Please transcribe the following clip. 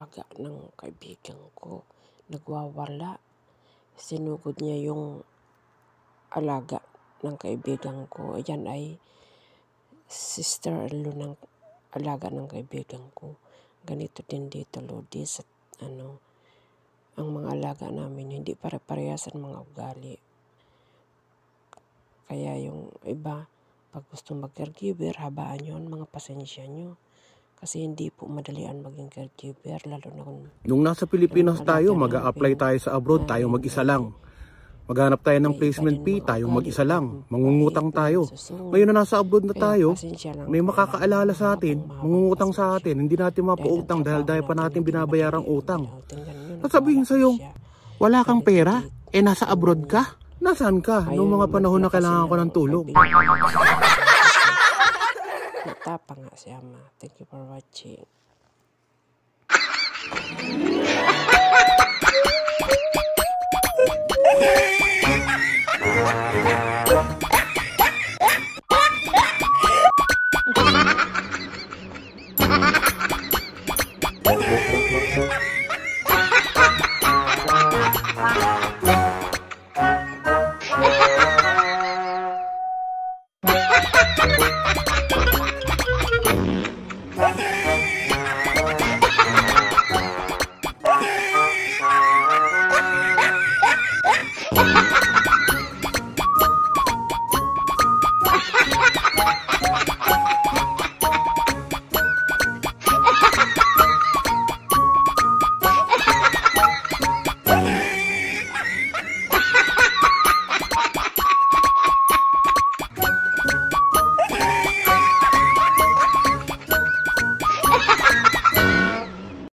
Aga ng kaibigan ko, nagwawala. Sinugod niya yung alaga ng kaibigan ko. Ayan ay sister-in-law ng alaga ng kaibigan ko. Ganito din dito, Lodi, sa ang mga alaga namin hindi pare-parehas ang mga ugali. Kaya yung iba, pag gusto mag-caregiver, habaan yun, mga pasensya nyo. Kasi hindi po madalian maging caregiver, lalo na kung... Nung nasa Pilipinas tayo, mag-a-apply tayo sa abroad, tayong mag-isa lang. Maghanap tayo ng placement fee, tayong mag-isa lang. Mangungutang tayo. Ngayon na nasa abroad na tayo, may makakaalala sa atin, mangungutang sa atin, hindi natin mapautang dahil pa natin binabayarang utang. Sasabihin sa'yo, wala kang pera? Nasa abroad ka? Nasaan ka? Noong mga panahon na kailangan ko ng tulong. Natapa nga si Ama. Thank you for watching.